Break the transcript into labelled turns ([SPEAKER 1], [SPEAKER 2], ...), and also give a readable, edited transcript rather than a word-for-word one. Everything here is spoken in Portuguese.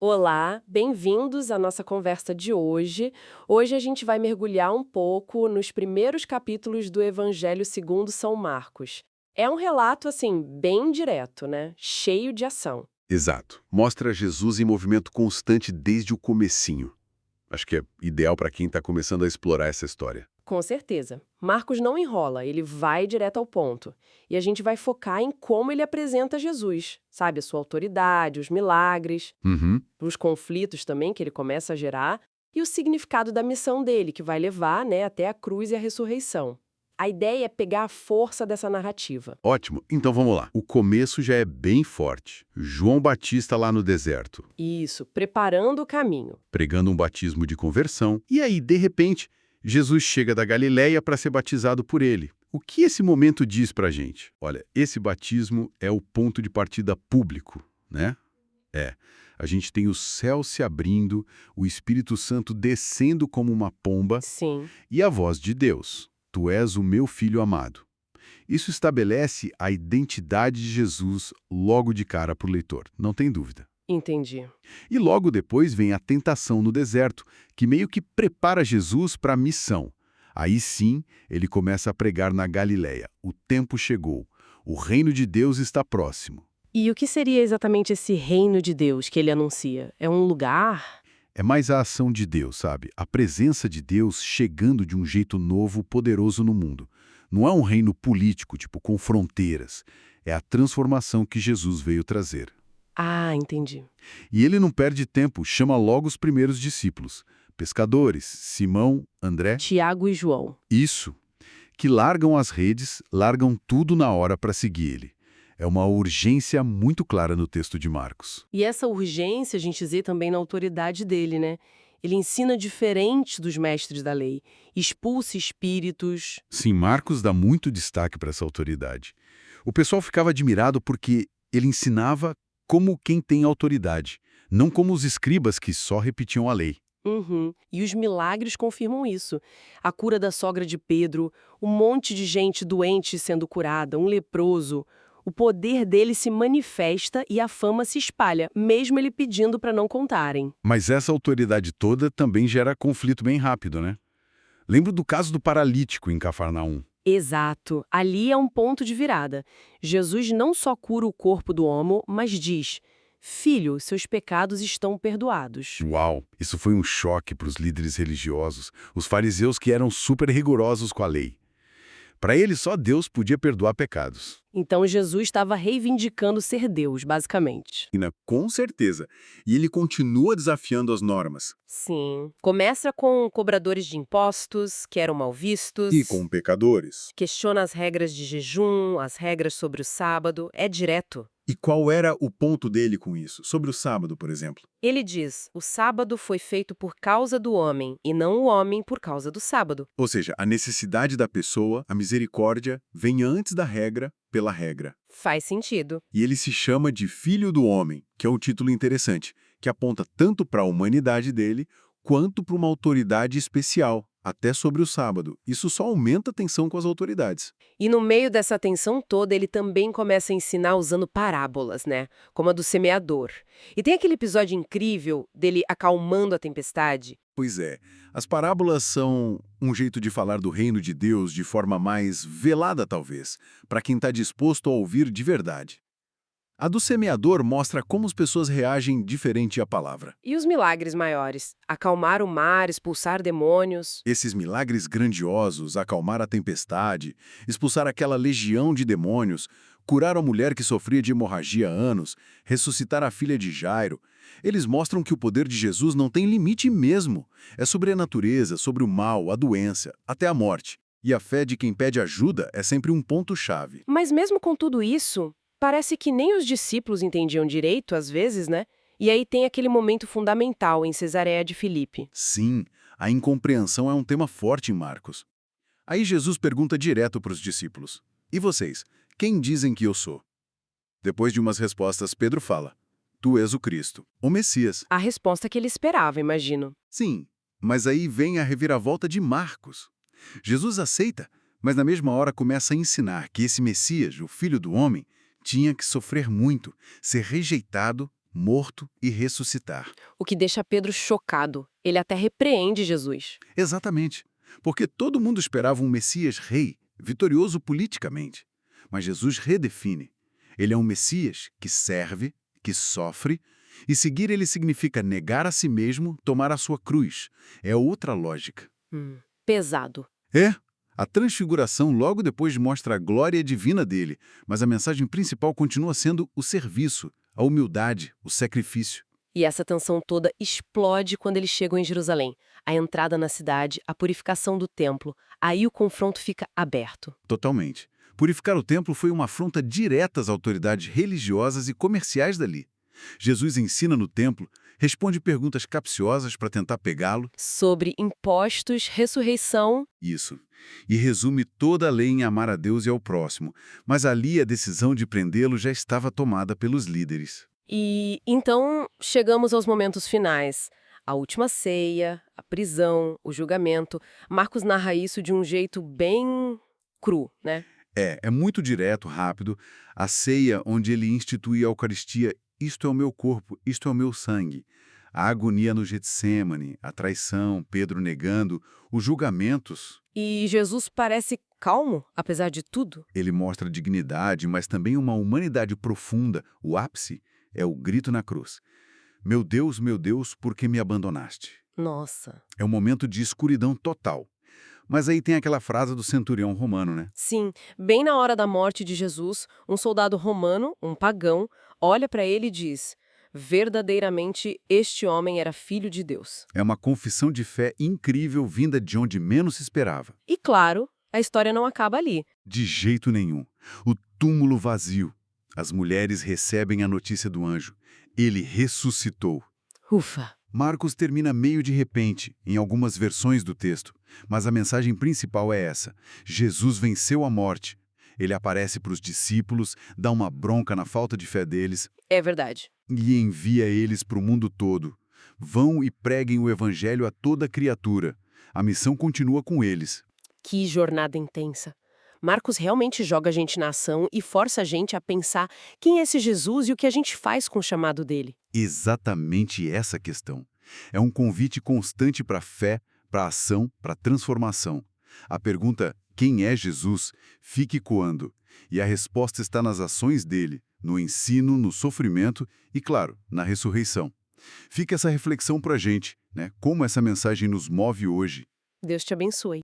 [SPEAKER 1] Olá, bem-vindos à nossa conversa de hoje. Hoje a gente vai mergulhar um pouco nos primeiros capítulos do Evangelho segundo São Marcos. É um relato, assim, bem direto, né? Cheio de ação.
[SPEAKER 2] Exato. Mostra Jesus em movimento constante desde o comecinho. Acho que é ideal para quem está começando a explorar essa história.
[SPEAKER 1] Com certeza. Marcos não enrola, ele vai direto ao ponto. E a gente vai focar em como ele apresenta Jesus, sabe? A sua autoridade, os milagres,
[SPEAKER 2] Uhum.
[SPEAKER 1] os conflitos também que ele começa a gerar e o significado da missão dele, que vai levar, né, até a cruz e a ressurreição. A ideia é pegar a força dessa narrativa.
[SPEAKER 2] Ótimo. Então vamos lá. O começo já é bem forte. João Batista lá no deserto,
[SPEAKER 1] Isso, preparando o caminho.
[SPEAKER 2] pregando um batismo de conversão. E aí, de repente, Jesus chega da Galileia para ser batizado por ele. O que esse momento diz para a gente? Olha, esse batismo é o ponto de partida público, né? É. A gente tem o céu se abrindo, o Espírito Santo descendo como uma pomba
[SPEAKER 1] Sim,
[SPEAKER 2] e a voz de Deus: Tu és o meu filho amado. Isso estabelece a identidade de Jesus logo de cara para o leitor, não tem dúvida.
[SPEAKER 1] entendi.
[SPEAKER 2] E logo depois vem a tentação no deserto, que meio que prepara Jesus para a missão. Aí sim, ele começa a pregar na Galileia. O tempo chegou. O reino de Deus está próximo.
[SPEAKER 1] E o que seria exatamente esse reino de Deus que ele anuncia? É um lugar?
[SPEAKER 2] É mais a ação de Deus, sabe? A presença de Deus chegando de um jeito novo, poderoso no mundo. Não é um reino político, tipo, com fronteiras. É a transformação que Jesus veio trazer.
[SPEAKER 1] Ah, entendi.
[SPEAKER 2] E ele não perde tempo, chama logo os primeiros discípulos. Pescadores, Simão, André,
[SPEAKER 1] Tiago e João.
[SPEAKER 2] isso, que largam as redes, largam tudo na hora para seguir ele. É uma urgência muito clara no texto de Marcos.
[SPEAKER 1] E essa urgência a gente vê também na autoridade dele, né? Ele ensina diferente dos mestres da lei, expulsa espíritos.
[SPEAKER 2] Sim, Marcos dá muito destaque para essa autoridade. O pessoal ficava admirado porque ele ensinava como quem tem autoridade, não como os escribas que só repetiam a lei.
[SPEAKER 1] Uhum. E os milagres confirmam isso. A cura da sogra de Pedro, um monte de gente doente sendo curada, um leproso. O poder dele se manifesta e a fama se espalha, mesmo ele pedindo para não contarem.
[SPEAKER 2] Mas essa autoridade toda também gera conflito bem rápido, né? Lembro do caso do paralítico em Cafarnaum.
[SPEAKER 1] Exato. Ali é um ponto de virada. Jesus não só cura o corpo do homo, mas diz: Filho, seus pecados estão perdoados.
[SPEAKER 2] Uau! Isso foi um choque para os líderes religiosos, os fariseus que eram super rigorosos com a lei. Para eles, só Deus podia perdoar pecados.
[SPEAKER 1] Então Jesus estava reivindicando ser Deus, basicamente.
[SPEAKER 2] Com certeza. E ele continua desafiando as normas.
[SPEAKER 1] Sim. Começa com cobradores de impostos, que eram mal
[SPEAKER 2] E
[SPEAKER 1] vistos.
[SPEAKER 2] com pecadores.
[SPEAKER 1] Questiona as regras de jejum, as regras sobre o sábado. É direto.
[SPEAKER 2] E qual era o ponto dele com isso? Sobre o sábado, por exemplo.
[SPEAKER 1] Ele diz: o sábado foi feito por causa do homem, e não o homem por causa do sábado.
[SPEAKER 2] Ou seja, a necessidade da pessoa, a misericórdia, vem antes da regra, pela regra.
[SPEAKER 1] Faz sentido.
[SPEAKER 2] E ele se chama de Filho do Homem, que é um título interessante, que aponta tanto para a humanidade dele, quanto para uma autoridade especial, até sobre o sábado. Isso só aumenta a tensão com as autoridades.
[SPEAKER 1] E no meio dessa tensão toda, ele também começa a ensinar usando parábolas, né? Como a do semeador. E tem aquele episódio incrível dele acalmando a tempestade.
[SPEAKER 2] Pois é, as parábolas são um jeito de falar do reino de Deus de forma mais velada, talvez, para quem está disposto a ouvir de verdade. A do semeador mostra como as pessoas reagem diferente à palavra.
[SPEAKER 1] E os milagres maiores? Acalmar o mar, expulsar demônios.
[SPEAKER 2] Esses milagres grandiosos, acalmar a tempestade, expulsar aquela legião de demônios, curar a mulher que sofria de hemorragia há anos, ressuscitar a filha de Jairo, eles mostram que o poder de Jesus não tem limite mesmo. É sobre a natureza, sobre o mal, a doença, até a morte. E a fé de quem pede ajuda é sempre um ponto-chave.
[SPEAKER 1] Mas mesmo com tudo isso, parece que nem os discípulos entendiam direito, às vezes, né? E aí tem aquele momento fundamental em Cesareia de Filipe.
[SPEAKER 2] Sim, a incompreensão é um tema forte em Marcos. Aí Jesus pergunta direto para os discípulos: E vocês, quem dizem que eu sou? Depois de umas respostas, Pedro fala: Tu és o Cristo, o Messias.
[SPEAKER 1] A resposta que ele esperava, imagino.
[SPEAKER 2] Sim, mas aí vem a reviravolta de Marcos. Jesus aceita, mas na mesma hora começa a ensinar que esse Messias, o Filho do Homem, tinha que sofrer muito, ser rejeitado morto e ressuscitar.
[SPEAKER 1] O que deixa Pedro chocado. Ele até repreende Jesus.
[SPEAKER 2] Exatamente, porque todo mundo esperava um Messias rei, vitorioso politicamente. Mas Jesus redefine. Ele é um Messias que serve, que sofre, e seguir ele significa negar a si mesmo, tomar a sua cruz. É outra lógica.
[SPEAKER 1] Pesado.
[SPEAKER 2] É, a transfiguração logo depois mostra a glória divina dele, mas a mensagem principal continua sendo o serviço, a humildade, o sacrifício.
[SPEAKER 1] E essa tensão toda explode quando eles chegam em Jerusalém. A entrada na cidade, a purificação do templo. Aí o confronto fica aberto.
[SPEAKER 2] Totalmente. Purificar o templo foi uma afronta direta às autoridades religiosas e comerciais dali. Jesus ensina no templo, responde perguntas capciosas para tentar pegá-lo.
[SPEAKER 1] Sobre impostos, ressurreição.
[SPEAKER 2] Isso. E resume toda a lei em amar a Deus e ao próximo. Mas ali a decisão de prendê-lo já estava tomada pelos líderes.
[SPEAKER 1] E então chegamos aos momentos finais. A última ceia, a prisão, o julgamento. Marcos narra isso de um jeito bem cru, né?
[SPEAKER 2] É muito direto, rápido. A ceia onde ele institui a Eucaristia, isto é o meu corpo, isto é o meu sangue. A agonia no Getsêmane, a traição, Pedro negando, os julgamentos.
[SPEAKER 1] E Jesus parece calmo, apesar de tudo.
[SPEAKER 2] Ele mostra dignidade, mas também uma humanidade profunda. O ápice é o grito na cruz. Meu Deus, por que me abandonaste?
[SPEAKER 1] Nossa.
[SPEAKER 2] É um momento de escuridão total. Mas aí tem aquela frase do centurião romano, né?
[SPEAKER 1] Sim, bem na hora da morte de Jesus, um soldado romano, um pagão, olha para ele e diz: verdadeiramente este homem era filho de Deus.
[SPEAKER 2] É uma confissão de fé incrível vinda de onde menos se esperava.
[SPEAKER 1] E claro, a história não acaba ali.
[SPEAKER 2] De jeito nenhum. O túmulo vazio. As mulheres recebem a notícia do anjo. Ele ressuscitou.
[SPEAKER 1] Ufa!
[SPEAKER 2] Marcos termina meio de repente, em algumas versões do texto, mas a mensagem principal é essa. Jesus venceu a morte. Ele aparece para os discípulos, dá uma bronca na falta de fé deles
[SPEAKER 1] É verdade.
[SPEAKER 2] e envia eles para o mundo todo. Vão e preguem o evangelho a toda criatura. A missão continua com eles.
[SPEAKER 1] Que jornada intensa. Marcos realmente joga a gente na ação e força a gente a pensar quem é esse Jesus e o que a gente faz com o chamado dele.
[SPEAKER 2] Exatamente essa questão. É um convite constante para a fé, para a ação, para a transformação. A pergunta, quem é Jesus, fica ecoando. E a resposta está nas ações dele, no ensino, no sofrimento e, claro, na ressurreição. Fica essa reflexão para a gente, né? Como essa mensagem nos move hoje.
[SPEAKER 1] Deus te abençoe.